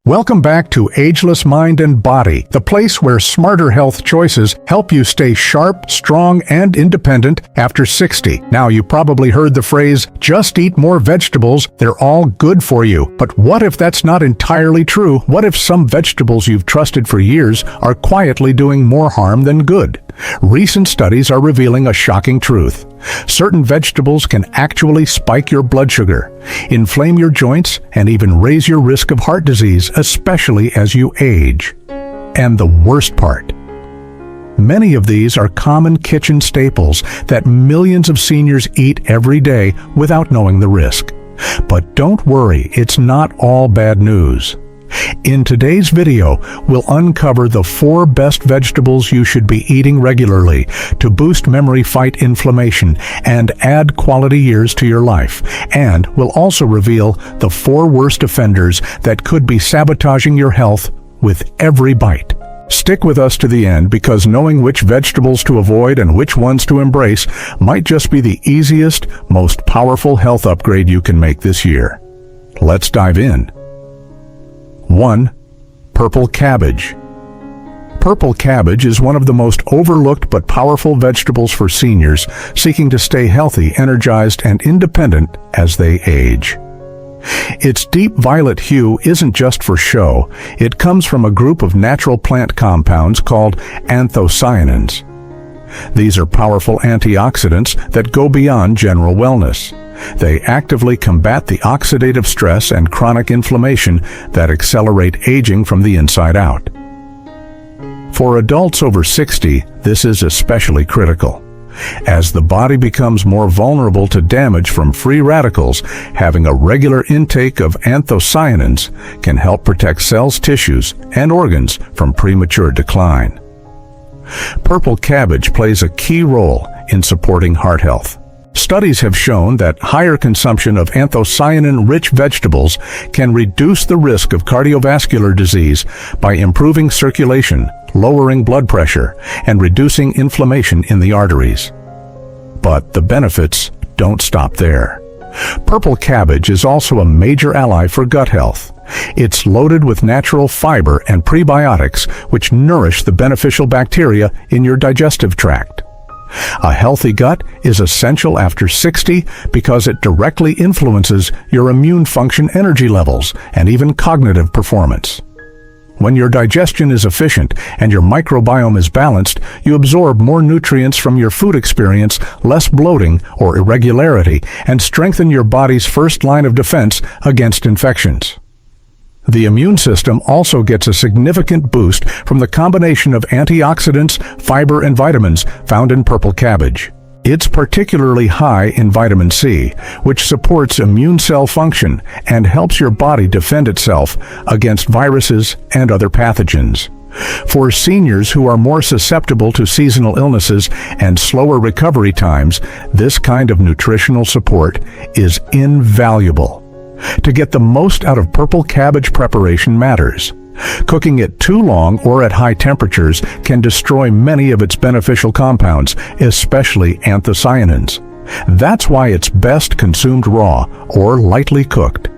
Welcome back to Ageless Mind and Body, the place where smarter health choices help you stay sharp, strong, and independent after 60. Now, you probably heard the phrase, just eat more vegetables, they're all good for you. But what if that's not entirely true? What if some vegetables you've trusted for years are quietly doing more harm than good? Recent studies are revealing a shocking truth. Certain vegetables can actually spike your blood sugar, inflame your joints, and even raise your risk of heart disease, especially as you age. And the worst part, many of these are common kitchen staples that millions of seniors eat every day without knowing the risk. But don't worry, it's not all bad news. In today's video, we'll uncover the 4 best vegetables you should be eating regularly to boost memory, fight inflammation, and add quality years to your life. And we'll also reveal the 4 worst offenders that could be sabotaging your health with every bite. Stick with us to the end, because knowing which vegetables to avoid and which ones to embrace might just be the easiest, most powerful health upgrade you can make this year. Let's dive in. 1. Purple cabbage. Purple cabbage is one of the most overlooked but powerful vegetables for seniors seeking to stay healthy, energized, and independent as they age. Its deep violet hue isn't just for show. It comes from a group of natural plant compounds called anthocyanins. These are powerful antioxidants that go beyond general wellness. They actively combat the oxidative stress and chronic inflammation that accelerate aging from the inside out. For adults over 60, this is especially critical. As the body becomes more vulnerable to damage from free radicals, having a regular intake of anthocyanins can help protect cells, tissues, and organs from premature decline. Purple cabbage plays a key role in supporting heart health. Studies have shown that higher consumption of anthocyanin-rich vegetables can reduce the risk of cardiovascular disease by improving circulation, lowering blood pressure, and reducing inflammation in the arteries. But the benefits don't stop there. Purple cabbage is also a major ally for gut health. It's loaded with natural fiber and prebiotics, which nourish the beneficial bacteria in your digestive tract. A healthy gut is essential after 60 because it directly influences your immune function, energy levels, and even cognitive performance. When your digestion is efficient and your microbiome is balanced, you absorb more nutrients from your food experience, less bloating or irregularity, and strengthen your body's first line of defense against infections. The immune system also gets a significant boost from the combination of antioxidants, fiber, and vitamins found in purple cabbage. It's particularly high in vitamin C, which supports immune cell function and helps your body defend itself against viruses and other pathogens. For seniors who are more susceptible to seasonal illnesses and slower recovery times, this kind of nutritional support is invaluable. To get the most out of purple cabbage, preparation matters. Cooking it too long or at high temperatures can destroy many of its beneficial compounds, especially anthocyanins. That's why it's best consumed raw or lightly cooked.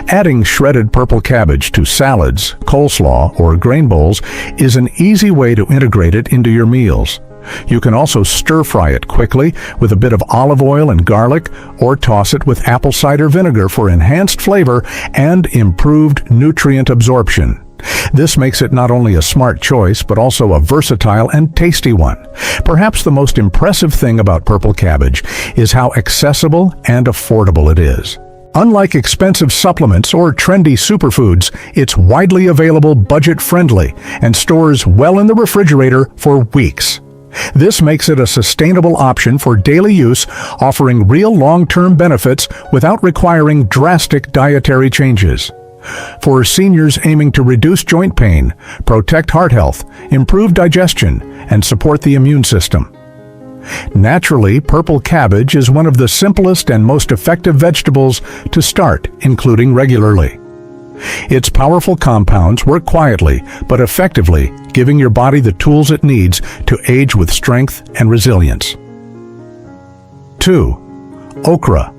Adding shredded purple cabbage to salads, coleslaw, or grain bowls is an easy way to integrate it into your meals. You can also stir-fry it quickly with a bit of olive oil and garlic, or toss it with apple cider vinegar for enhanced flavor and improved nutrient absorption. This makes it not only a smart choice, but also a versatile and tasty one. Perhaps the most impressive thing about purple cabbage is how accessible and affordable it is. Unlike expensive supplements or trendy superfoods, it's widely available, budget-friendly, and stores well in the refrigerator for weeks. This makes it a sustainable option for daily use, offering real long-term benefits without requiring drastic dietary changes. For seniors aiming to reduce joint pain, protect heart health, improve digestion, and support the immune system. Naturally, purple cabbage is one of the simplest and most effective vegetables to start including regularly. Its powerful compounds work quietly but effectively, giving your body the tools it needs to age with strength and resilience. 2. Okra,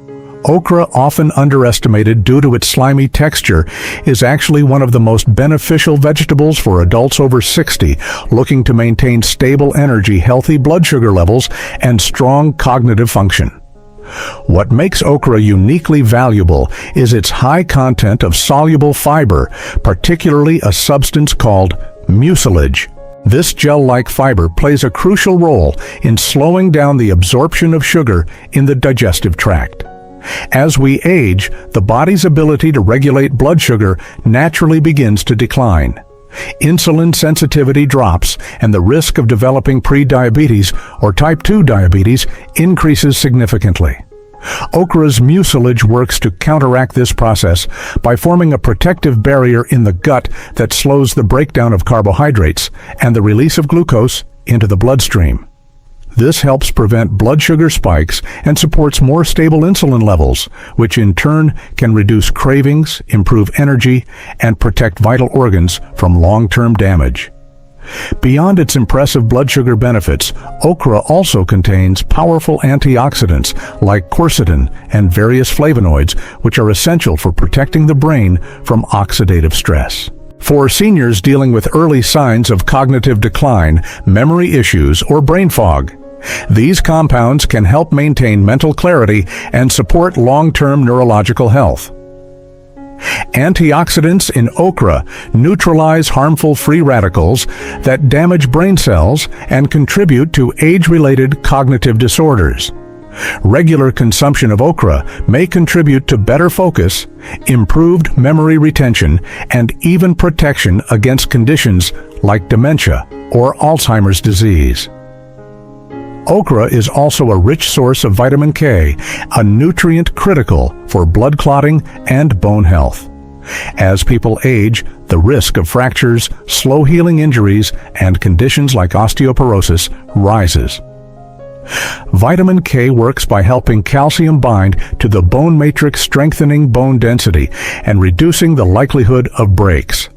Okra, often underestimated due to its slimy texture, is actually one of the most beneficial vegetables for adults over 60 looking to maintain stable energy, healthy blood sugar levels, and strong cognitive function. What makes okra uniquely valuable is its high content of soluble fiber, particularly a substance called mucilage. This gel-like fiber plays a crucial role in slowing down the absorption of sugar in the digestive tract. As we age, the body's ability to regulate blood sugar naturally begins to decline. Insulin sensitivity drops, and the risk of developing pre-diabetes or type 2 diabetes increases significantly. Okra's mucilage works to counteract this process by forming a protective barrier in the gut that slows the breakdown of carbohydrates and the release of glucose into the bloodstream. This helps prevent blood sugar spikes and supports more stable insulin levels, which in turn can reduce cravings, improve energy, and protect vital organs from long-term damage. Beyond its impressive blood sugar benefits, okra also contains powerful antioxidants like quercetin and various flavonoids, which are essential for protecting the brain from oxidative stress. For seniors dealing with early signs of cognitive decline, memory issues, or brain fog, these compounds can help maintain mental clarity and support long-term neurological health. Antioxidants in okra neutralize harmful free radicals that damage brain cells and contribute to age-related cognitive disorders. Regular consumption of okra may contribute to better focus, improved memory retention, and even protection against conditions like dementia or Alzheimer's disease. Okra is also a rich source of vitamin K, a nutrient critical for blood clotting and bone health. As people age, the risk of fractures, slow-healing injuries, and conditions like osteoporosis rises. Vitamin K works by helping calcium bind to the bone matrix, strengthening bone density and reducing the likelihood of breaks.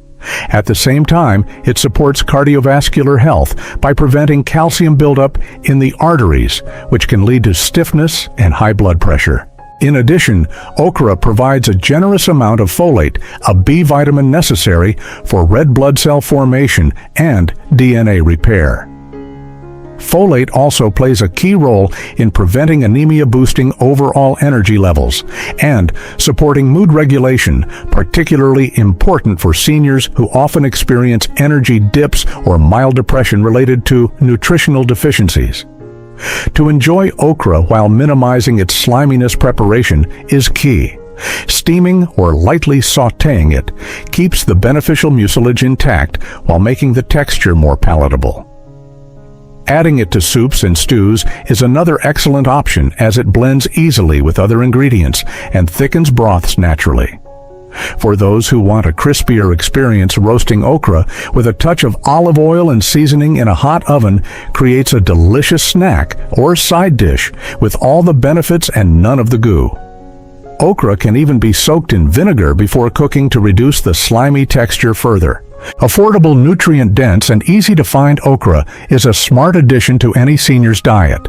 At the same time, it supports cardiovascular health by preventing calcium buildup in the arteries, which can lead to stiffness and high blood pressure. In addition, okra provides a generous amount of folate, a B vitamin necessary for red blood cell formation and DNA repair. Folate also plays a key role in preventing anemia, boosting overall energy levels, and supporting mood regulation, particularly important for seniors who often experience energy dips or mild depression related to nutritional deficiencies. To enjoy okra while minimizing its sliminess, preparation is key. Steaming or lightly sautéing it keeps the beneficial mucilage intact while making the texture more palatable. Adding it to soups and stews is another excellent option, as it blends easily with other ingredients and thickens broths naturally. For those who want a crispier experience, roasting okra with a touch of olive oil and seasoning in a hot oven creates a delicious snack or side dish with all the benefits and none of the goo. Okra can even be soaked in vinegar before cooking to reduce the slimy texture further. Affordable, nutrient-dense, and easy-to-find okra is a smart addition to any senior's diet.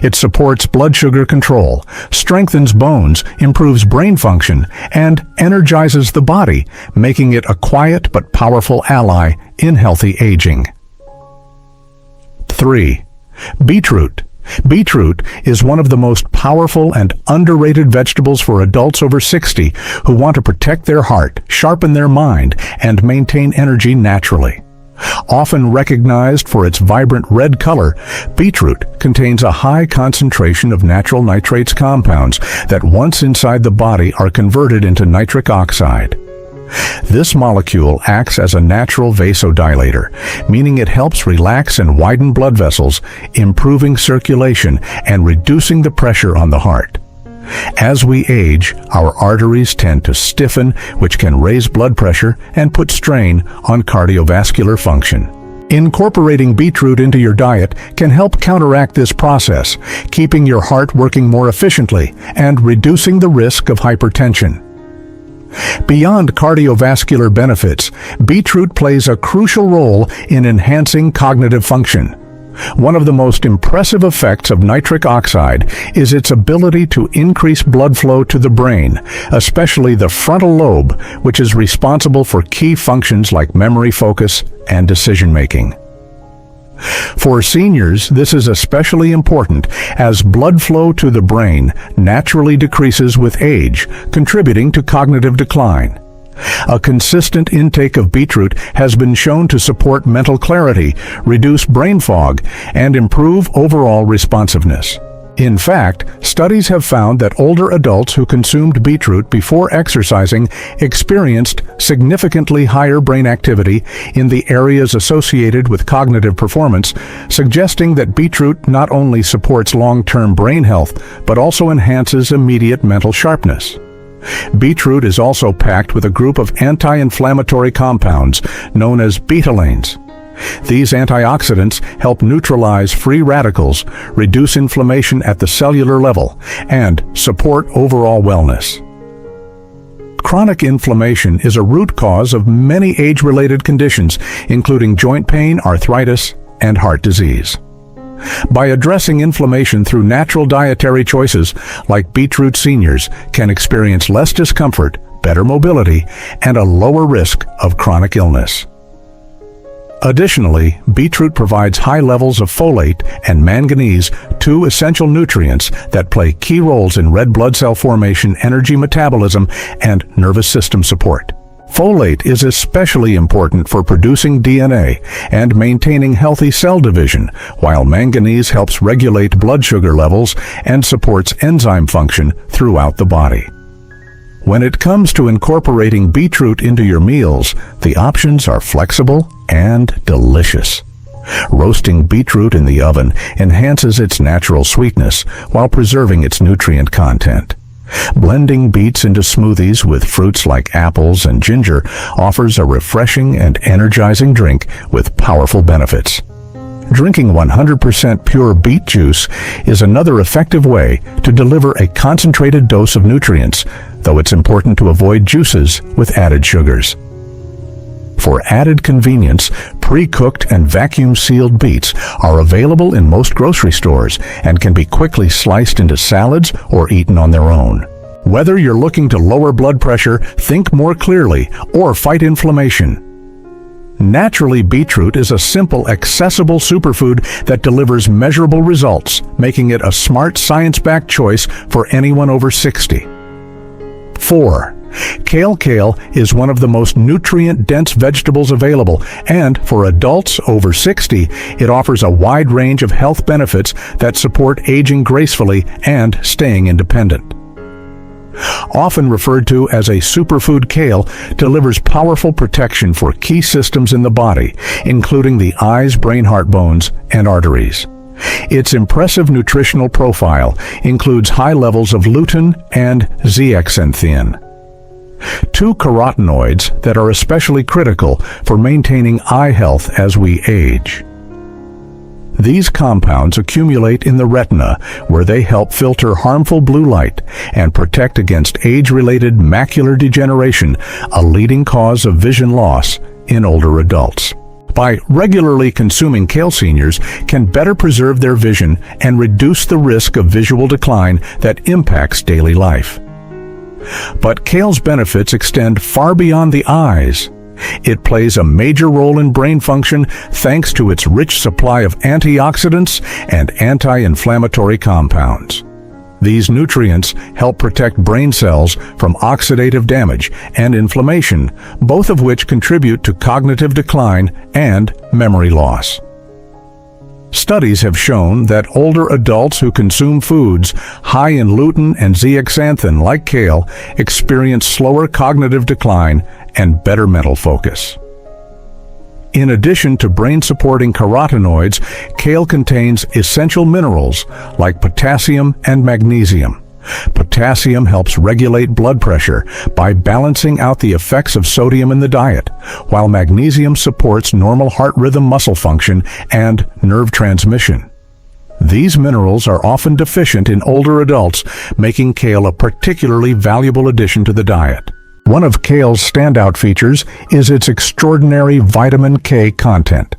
It supports blood sugar control, strengthens bones, improves brain function, and energizes the body, making it a quiet but powerful ally in healthy aging. 3. Beetroot. Beetroot is one of the most powerful and underrated vegetables for adults over 60 who want to protect their heart, sharpen their mind, and maintain energy naturally. Often recognized for its vibrant red color, beetroot contains a high concentration of natural nitrates compounds that once inside the body are converted into nitric oxide. This molecule acts as a natural vasodilator, meaning it helps relax and widen blood vessels, improving circulation and reducing the pressure on the heart. As we age, our arteries tend to stiffen, which can raise blood pressure and put strain on cardiovascular function. Incorporating beetroot into your diet can help counteract this process, keeping your heart working more efficiently and reducing the risk of hypertension. Beyond cardiovascular benefits, beetroot plays a crucial role in enhancing cognitive function. One of the most impressive effects of nitric oxide is its ability to increase blood flow to the brain, especially the frontal lobe, which is responsible for key functions like memory, focus, and decision-making. For seniors, this is especially important as blood flow to the brain naturally decreases with age, contributing to cognitive decline. A consistent intake of beetroot has been shown to support mental clarity, reduce brain fog, and improve overall responsiveness. In fact, studies have found that older adults who consumed beetroot before exercising experienced significantly higher brain activity in the areas associated with cognitive performance, suggesting that beetroot not only supports long-term brain health, but also enhances immediate mental sharpness. Beetroot is also packed with a group of anti-inflammatory compounds known as betalains. These antioxidants help neutralize free radicals, reduce inflammation at the cellular level, and support overall wellness. Chronic inflammation is a root cause of many age-related conditions, including joint pain, arthritis, and heart disease. By addressing inflammation through natural dietary choices like beetroot, seniors can experience less discomfort, better mobility, and a lower risk of chronic illness. Additionally, beetroot provides high levels of folate and manganese, two essential nutrients that play key roles in red blood cell formation, energy metabolism, and nervous system support. Folate is especially important for producing DNA and maintaining healthy cell division, while manganese helps regulate blood sugar levels and supports enzyme function throughout the body. When it comes to incorporating beetroot into your meals, the options are flexible and delicious. Roasting beetroot in the oven enhances its natural sweetness while preserving its nutrient content. Blending beets into smoothies with fruits like apples and ginger offers a refreshing and energizing drink with powerful benefits. Drinking 100% pure beet juice is another effective way to deliver a concentrated dose of nutrients, though it's important to avoid juices with added sugars. For added convenience, pre-cooked and vacuum-sealed beets are available in most grocery stores and can be quickly sliced into salads or eaten on their own. Whether you're looking to lower blood pressure, think more clearly, or fight inflammation, naturally, beetroot is a simple, accessible superfood that delivers measurable results, making it a smart, science-backed choice for anyone over 60. 4. Kale is one of the most nutrient-dense vegetables available, and for adults over 60, it offers a wide range of health benefits that support aging gracefully and staying independent. Often referred to as a superfood, kale delivers powerful protection for key systems in the body, including the eyes, brain, heart, bones, and arteries. Its impressive nutritional profile includes high levels of lutein and zeaxanthin, two carotenoids that are especially critical for maintaining eye health as we age. These compounds accumulate in the retina, where they help filter harmful blue light and protect against age-related macular degeneration, a leading cause of vision loss in older adults. By regularly consuming kale, seniors can better preserve their vision and reduce the risk of visual decline that impacts daily life. But kale's benefits extend far beyond the eyes. It plays a major role in brain function thanks to its rich supply of antioxidants and anti-inflammatory compounds. These nutrients help protect brain cells from oxidative damage and inflammation, both of which contribute to cognitive decline and memory loss. Studies have shown that older adults who consume foods high in lutein and zeaxanthin like kale experience slower cognitive decline and better mental focus. In addition to brain-supporting carotenoids, kale contains essential minerals like potassium and magnesium. Potassium helps regulate blood pressure by balancing out the effects of sodium in the diet, while magnesium supports normal heart rhythm, muscle function, and nerve transmission. These minerals are often deficient in older adults, making kale a particularly valuable addition to the diet. One of kale's standout features is its extraordinary vitamin K content.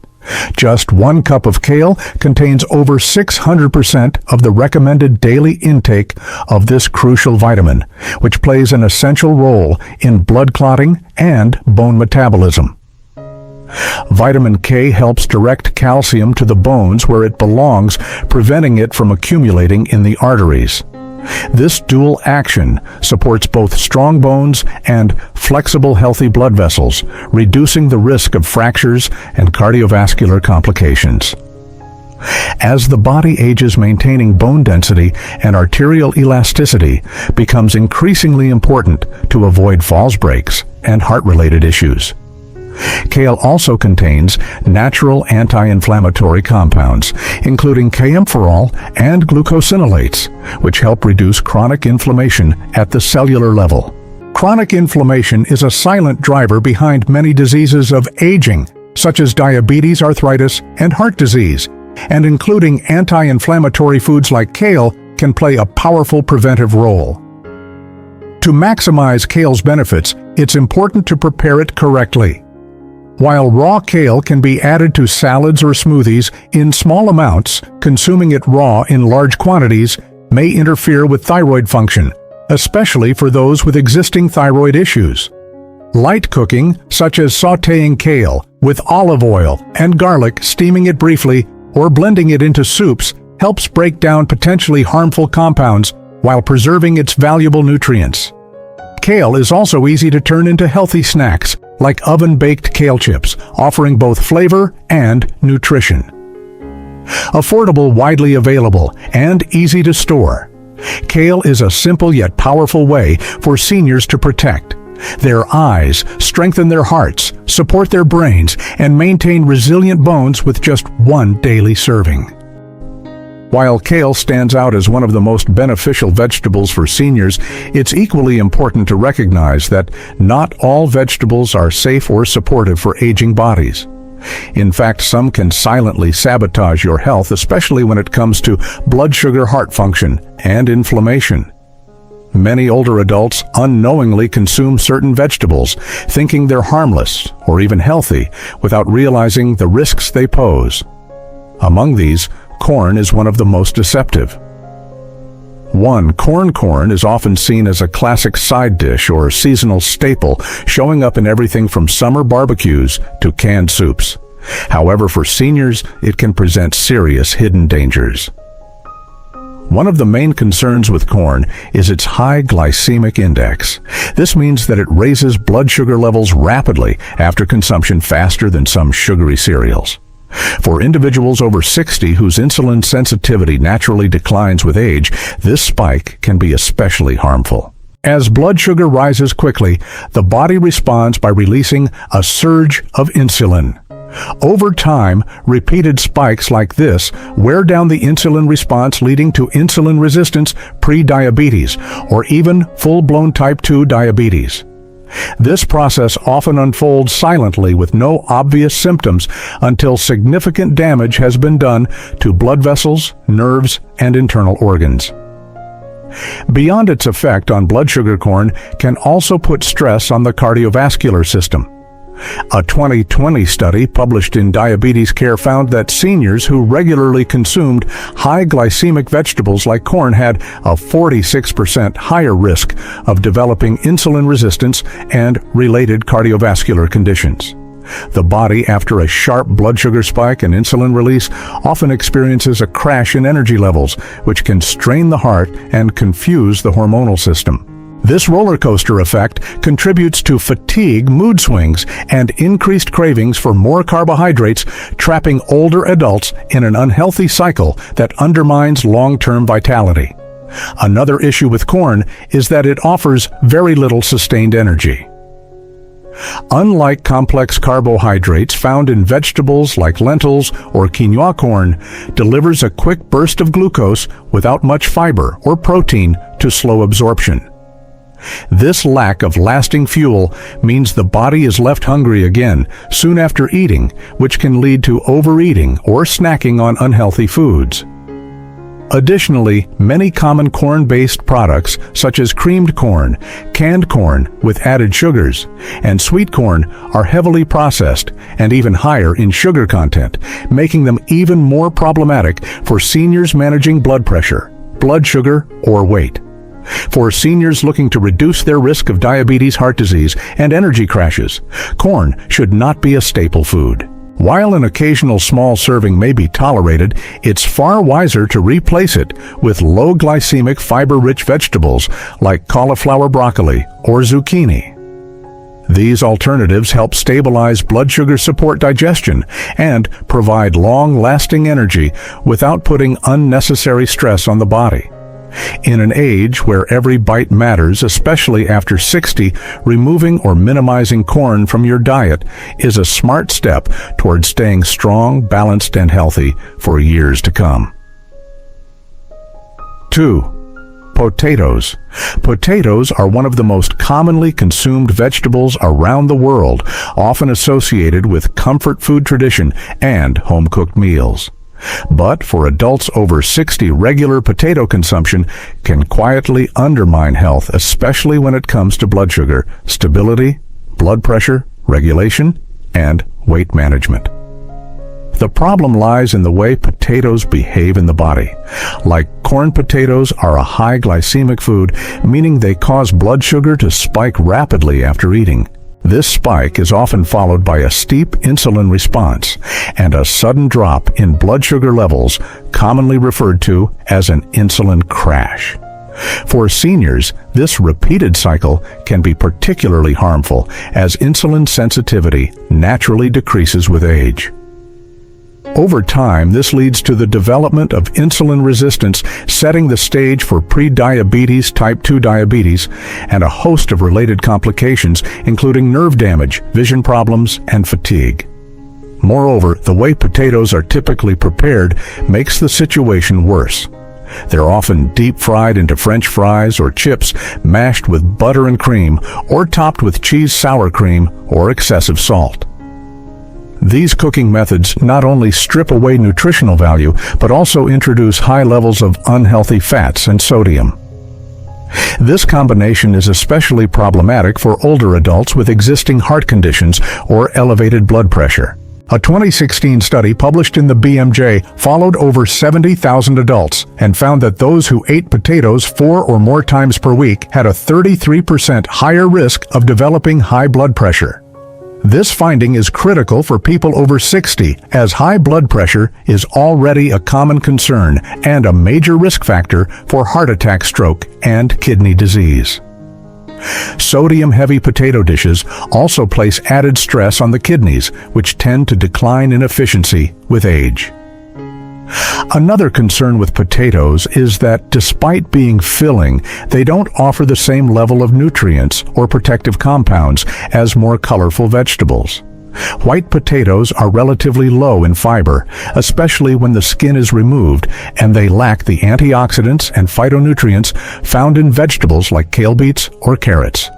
Just 1 cup of kale contains over 600% of the recommended daily intake of this crucial vitamin, which plays an essential role in blood clotting and bone metabolism. Vitamin K helps direct calcium to the bones where it belongs, preventing it from accumulating in the arteries. This dual action supports both strong bones and flexible, healthy blood vessels, reducing the risk of fractures and cardiovascular complications. As the body ages, maintaining bone density and arterial elasticity becomes increasingly important to avoid falls breaks and heart-related issues. Kale also contains natural anti-inflammatory compounds, including kaempferol and glucosinolates, which help reduce chronic inflammation at the cellular level. Chronic inflammation is a silent driver behind many diseases of aging, such as diabetes, arthritis, and heart disease, and including anti-inflammatory foods like kale can play a powerful preventive role. To maximize kale's benefits, it's important to prepare it correctly. While raw kale can be added to salads or smoothies in small amounts, consuming it raw in large quantities may interfere with thyroid function, especially for those with existing thyroid issues. Light cooking, such as sautéing kale with olive oil and garlic, steaming it briefly, or blending it into soups, helps break down potentially harmful compounds while preserving its valuable nutrients. Kale is also easy to turn into healthy snacks, like oven-baked kale chips, offering both flavor and nutrition. Affordable, widely available, and easy to store, kale is a simple yet powerful way for seniors to protect their eyes, strengthen their hearts, support their brains, and maintain resilient bones with just 1 daily serving. While kale stands out as one of the most beneficial vegetables for seniors, it's equally important to recognize that not all vegetables are safe or supportive for aging bodies. In fact, some can silently sabotage your health, especially when it comes to blood sugar, heart function, and inflammation. Many older adults unknowingly consume certain vegetables, thinking they're harmless or even healthy, without realizing the risks they pose. Among these, corn is one of the most deceptive. Corn is often seen as a classic side dish or seasonal staple, showing up in everything from summer barbecues to canned soups. However, for seniors, it can present serious hidden dangers. One of the main concerns with corn is its high glycemic index. This means that it raises blood sugar levels rapidly after consumption, faster than some sugary cereals. For individuals over 60 whose insulin sensitivity naturally declines with age, this spike can be especially harmful. As blood sugar rises quickly, the body responds by releasing a surge of insulin. Over time, repeated spikes like this wear down the insulin response, leading to insulin resistance, pre-diabetes, or even full-blown type 2 diabetes. This process often unfolds silently with no obvious symptoms until significant damage has been done to blood vessels, nerves, and internal organs. Beyond its effect on blood sugar, corn can also put stress on the cardiovascular system. A 2020 study published in Diabetes Care found that seniors who regularly consumed high glycemic vegetables like corn had a 46% higher risk of developing insulin resistance and related cardiovascular conditions. The body, after a sharp blood sugar spike and insulin release, often experiences a crash in energy levels, which can strain the heart and confuse the hormonal system. This roller coaster effect contributes to fatigue, mood swings, and increased cravings for more carbohydrates, trapping older adults in an unhealthy cycle that undermines long-term vitality. Another issue with corn is that it offers very little sustained energy. Unlike complex carbohydrates found in vegetables like lentils or quinoa, corn delivers a quick burst of glucose without much fiber or protein to slow absorption. This lack of lasting fuel means the body is left hungry again soon after eating, which can lead to overeating or snacking on unhealthy foods. Additionally, many common corn-based products, such as creamed corn, canned corn with added sugars, and sweet corn, are heavily processed and even higher in sugar content, making them even more problematic for seniors managing blood pressure, blood sugar, or weight. For seniors looking to reduce their risk of diabetes, heart disease, and energy crashes, corn should not be a staple food. While an occasional small serving may be tolerated, it's far wiser to replace it with low glycemic fiber-rich vegetables like cauliflower, broccoli, or zucchini. These alternatives help stabilize blood sugar, support digestion, and provide long-lasting energy without putting unnecessary stress on the body. In an age where every bite matters, especially after 60, removing or minimizing corn from your diet is a smart step toward staying strong, balanced, and healthy for years to come. 2. Potatoes. Potatoes are one of the most commonly consumed vegetables around the world, often associated with comfort food tradition and home-cooked meals. But for adults over 60, regular potato consumption can quietly undermine health, especially when it comes to blood sugar, stability, blood pressure, regulation, and weight management. The problem lies in the way potatoes behave in the body. Like corn, potatoes are a high glycemic food, meaning they cause blood sugar to spike rapidly after eating. This spike is often followed by a steep insulin response and a sudden drop in blood sugar levels, commonly referred to as an insulin crash. For seniors, this repeated cycle can be particularly harmful as insulin sensitivity naturally decreases with age. Over time, this leads to the development of insulin resistance, setting the stage for pre-diabetes, type 2 diabetes, and a host of related complications, including nerve damage, vision problems, and fatigue. Moreover, the way potatoes are typically prepared makes the situation worse. They're often deep-fried into French fries or chips, mashed with butter and cream, or topped with cheese, sour cream, or excessive salt. These cooking methods not only strip away nutritional value, but also introduce high levels of unhealthy fats and sodium. This combination is especially problematic for older adults with existing heart conditions or elevated blood pressure. A 2016 study published in the BMJ followed over 70,000 adults and found that those who ate potatoes 4 or more times per week had a 33% higher risk of developing high blood pressure. This finding is critical for people over 60, as high blood pressure is already a common concern and a major risk factor for heart attack, stroke, and kidney disease. Sodium-heavy potato dishes also place added stress on the kidneys, which tend to decline in efficiency with age. Another concern with potatoes is that despite being filling, they don't offer the same level of nutrients or protective compounds as more colorful vegetables. White potatoes are relatively low in fiber, especially when the skin is removed, and they lack the antioxidants and phytonutrients found in vegetables like kale beets or carrots.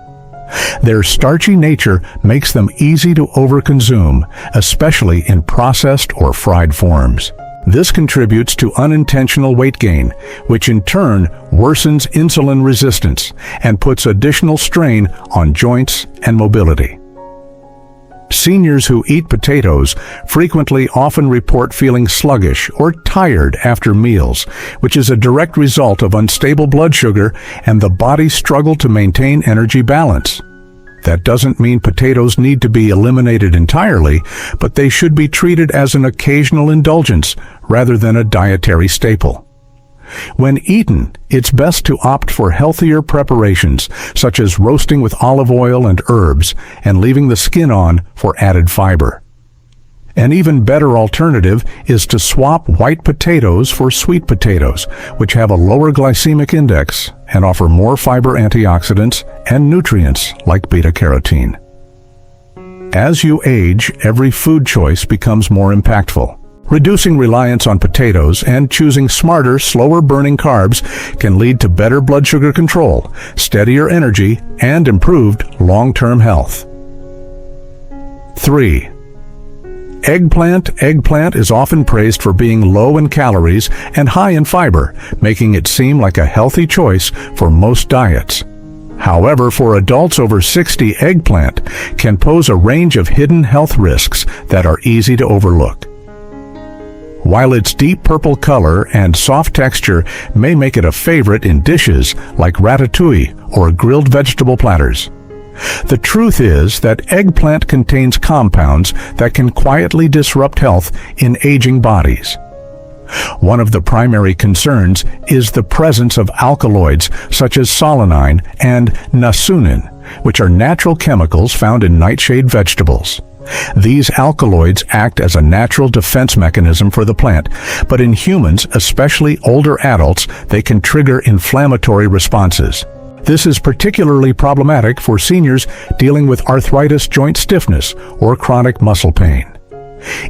Their starchy nature makes them easy to overconsume, especially in processed or fried forms. This contributes to unintentional weight gain, which in turn worsens insulin resistance and puts additional strain on joints and mobility. Seniors who eat potatoes frequently often report feeling sluggish or tired after meals, which is a direct result of unstable blood sugar and the body's struggle to maintain energy balance. That doesn't mean potatoes need to be eliminated entirely, but they should be treated as an occasional indulgence rather than a dietary staple. When eaten, it's best to opt for healthier preparations, such as roasting with olive oil and herbs, and leaving the skin on for added fiber. An even better alternative is to swap white potatoes for sweet potatoes, which have a lower glycemic index and offer more fiber, antioxidants, and nutrients like beta-carotene. As you age, every food choice becomes more impactful. Reducing reliance on potatoes and choosing smarter, slower-burning carbs can lead to better blood sugar control, steadier energy, and improved long-term health. 3. Eggplant is often praised for being low in calories and high in fiber, making it seem like a healthy choice for most diets. However, for adults over 60, eggplant can pose a range of hidden health risks that are easy to overlook. While its deep purple color and soft texture may make it a favorite in dishes like ratatouille or grilled vegetable platters, the truth is that eggplant contains compounds that can quietly disrupt health in aging bodies. One of the primary concerns is the presence of alkaloids such as solanine and nasunin, which are natural chemicals found in nightshade vegetables. These alkaloids act as a natural defense mechanism for the plant, but in humans, especially older adults, they can trigger inflammatory responses. This is particularly problematic for seniors dealing with arthritis, joint stiffness, or chronic muscle pain.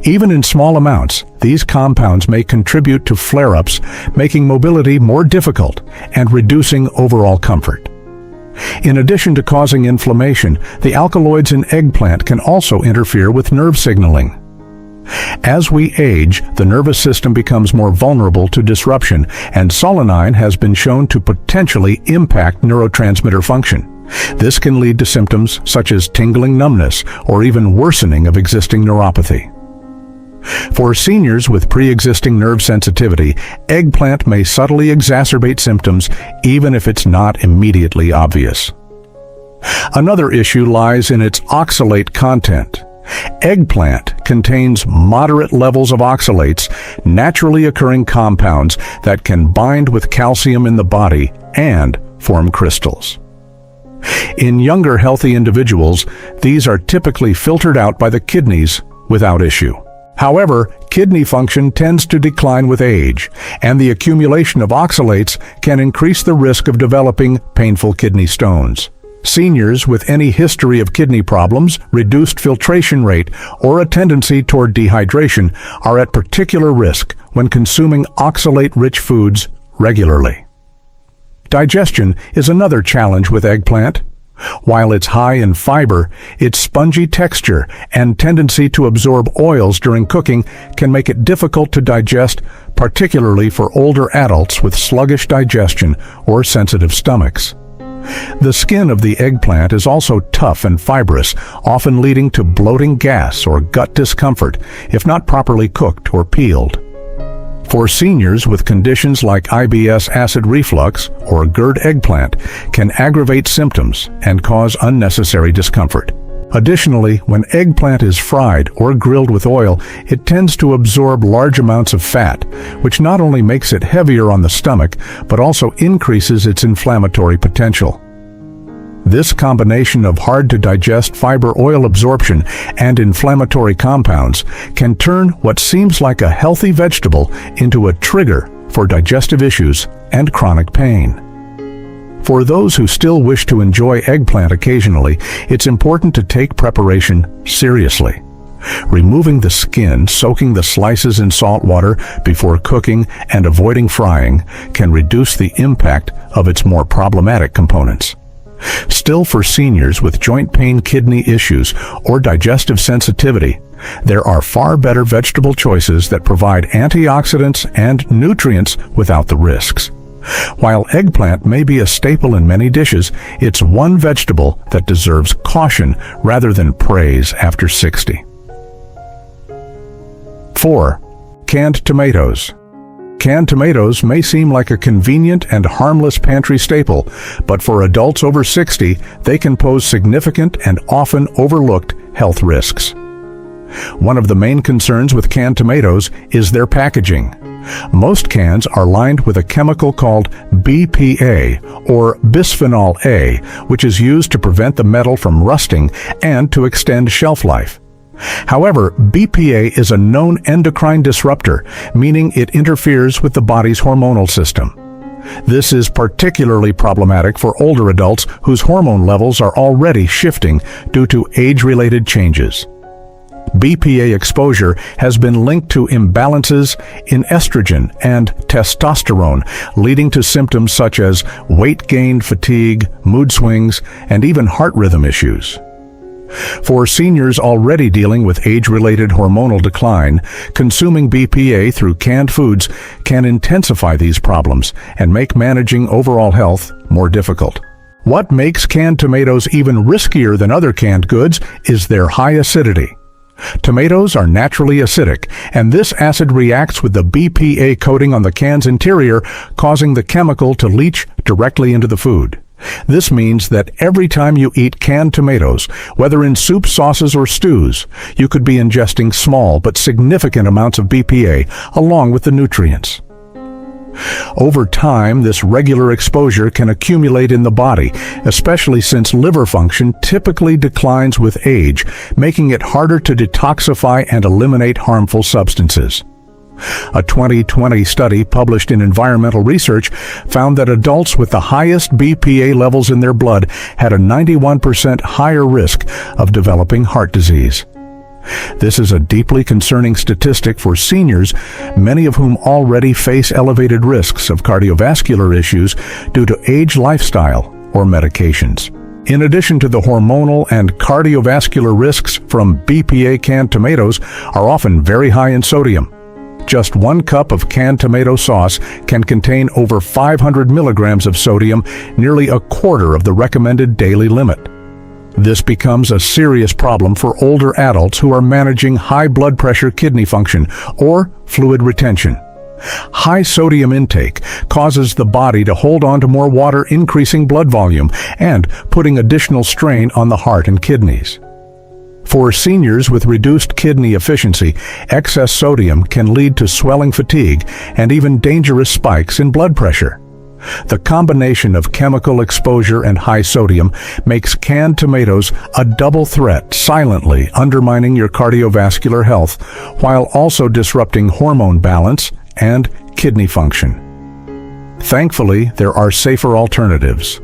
Even in small amounts, these compounds may contribute to flare-ups, making mobility more difficult and reducing overall comfort. In addition to causing inflammation, the alkaloids in eggplant can also interfere with nerve signaling. As we age, the nervous system becomes more vulnerable to disruption, and solanine has been shown to potentially impact neurotransmitter function. This can lead to symptoms such as tingling numbness or even worsening of existing neuropathy. For seniors with pre-existing nerve sensitivity, eggplant may subtly exacerbate symptoms even if it's not immediately obvious. Another issue lies in its oxalate content. Eggplant contains moderate levels of oxalates, naturally occurring compounds that can bind with calcium in the body and form crystals. In younger healthy individuals, these are typically filtered out by the kidneys without issue. However, kidney function tends to decline with age, and the accumulation of oxalates can increase the risk of developing painful kidney stones. Seniors with any history of kidney problems, reduced filtration rate, or a tendency toward dehydration are at particular risk when consuming oxalate-rich foods regularly. Digestion is another challenge with eggplant. While it's high in fiber, its spongy texture and tendency to absorb oils during cooking can make it difficult to digest, particularly for older adults with sluggish digestion or sensitive stomachs. The skin of the eggplant is also tough and fibrous, often leading to bloating, gas, or gut discomfort if not properly cooked or peeled. For seniors with conditions like IBS acid reflux or GERD, eggplant can aggravate symptoms and cause unnecessary discomfort. Additionally, when eggplant is fried or grilled with oil, it tends to absorb large amounts of fat, which not only makes it heavier on the stomach, but also increases its inflammatory potential. This combination of hard-to-digest fiber-oil absorption and inflammatory compounds can turn what seems like a healthy vegetable into a trigger for digestive issues and chronic pain. For those who still wish to enjoy eggplant occasionally, it's important to take preparation seriously. Removing the skin, soaking the slices in salt water before cooking, and avoiding frying can reduce the impact of its more problematic components. Still, for seniors with joint pain, kidney issues, or digestive sensitivity, there are far better vegetable choices that provide antioxidants and nutrients without the risks. While eggplant may be a staple in many dishes, it's one vegetable that deserves caution rather than praise after 60. 4. Canned tomatoes. Canned tomatoes may seem like a convenient and harmless pantry staple, but for adults over 60, they can pose significant and often overlooked health risks. One of the main concerns with canned tomatoes is their packaging. Most cans are lined with a chemical called BPA, or bisphenol A, which is used to prevent the metal from rusting and to extend shelf life. However, BPA is a known endocrine disruptor, meaning it interferes with the body's hormonal system. This is particularly problematic for older adults whose hormone levels are already shifting due to age-related changes. BPA exposure has been linked to imbalances in estrogen and testosterone, leading to symptoms such as weight gain, fatigue, mood swings, and even heart rhythm issues. For seniors already dealing with age-related hormonal decline, consuming BPA through canned foods can intensify these problems and make managing overall health more difficult. What makes canned tomatoes even riskier than other canned goods is their high acidity. Tomatoes are naturally acidic, and this acid reacts with the BPA coating on the can's interior, causing the chemical to leach directly into the food. This means that every time you eat canned tomatoes, whether in soup, sauces, or stews, you could be ingesting small but significant amounts of BPA along with the nutrients. Over time, this regular exposure can accumulate in the body, especially since liver function typically declines with age, making it harder to detoxify and eliminate harmful substances. A 2020 study published in Environmental Research found that adults with the highest BPA levels in their blood had a 91% higher risk of developing heart disease. This is a deeply concerning statistic for seniors, many of whom already face elevated risks of cardiovascular issues due to age, lifestyle, or medications. In addition to the hormonal and cardiovascular risks from BPA, canned tomatoes are often very high in sodium. Just 1 cup of canned tomato sauce can contain over 500 milligrams of sodium, nearly a quarter of the recommended daily limit. This becomes a serious problem for older adults who are managing high blood pressure, kidney function, or fluid retention. High sodium intake causes the body to hold on to more water, increasing blood volume and putting additional strain on the heart and kidneys. For seniors with reduced kidney efficiency, excess sodium can lead to swelling, fatigue, and even dangerous spikes in blood pressure. The combination of chemical exposure and high sodium makes canned tomatoes a double threat, silently undermining your cardiovascular health while also disrupting hormone balance and kidney function. Thankfully, there are safer alternatives.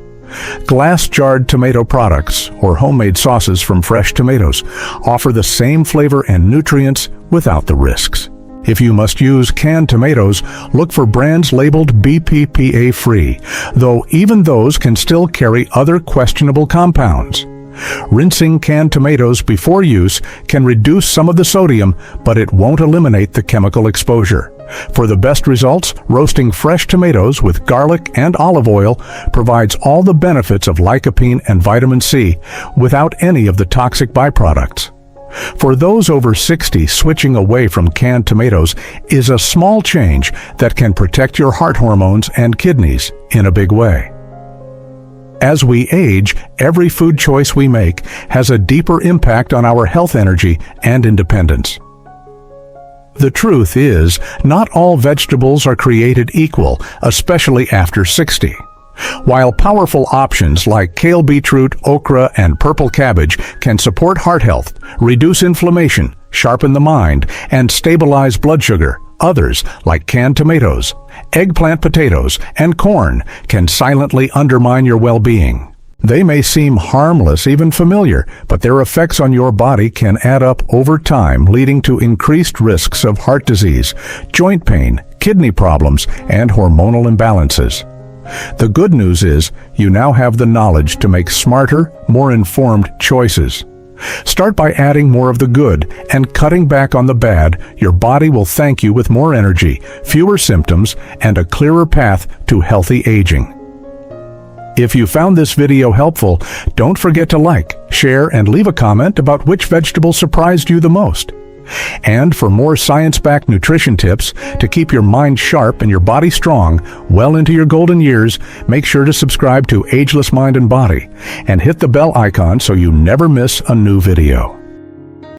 Glass-jarred tomato products or homemade sauces from fresh tomatoes offer the same flavor and nutrients without the risks. If you must use canned tomatoes, look for brands labeled BPA-free, though even those can still carry other questionable compounds. Rinsing canned tomatoes before use can reduce some of the sodium, but it won't eliminate the chemical exposure. For the best results, roasting fresh tomatoes with garlic and olive oil provides all the benefits of lycopene and vitamin C without any of the toxic byproducts. For those over 60, switching away from canned tomatoes is a small change that can protect your heart hormones and kidneys in a big way. As we age, every food choice we make has a deeper impact on our health, energy, and independence. The truth is, not all vegetables are created equal, especially after 60. While powerful options like kale, beetroot, okra, and purple cabbage can support heart health, reduce inflammation, sharpen the mind, and stabilize blood sugar, others, like canned tomatoes, eggplant, potatoes, and corn, can silently undermine your well-being. They may seem harmless, even familiar, but their effects on your body can add up over time, leading to increased risks of heart disease, joint pain, kidney problems, and hormonal imbalances. The good news is, you now have the knowledge to make smarter, more informed choices. Start by adding more of the good and cutting back on the bad. Your body will thank you with more energy, fewer symptoms, and a clearer path to healthy aging. If you found this video helpful, don't forget to like, share, and leave a comment about which vegetable surprised you the most. And for more science-backed nutrition tips to keep your mind sharp and your body strong well into your golden years, make sure to subscribe to Ageless Mind and Body and hit the bell icon so you never miss a new video.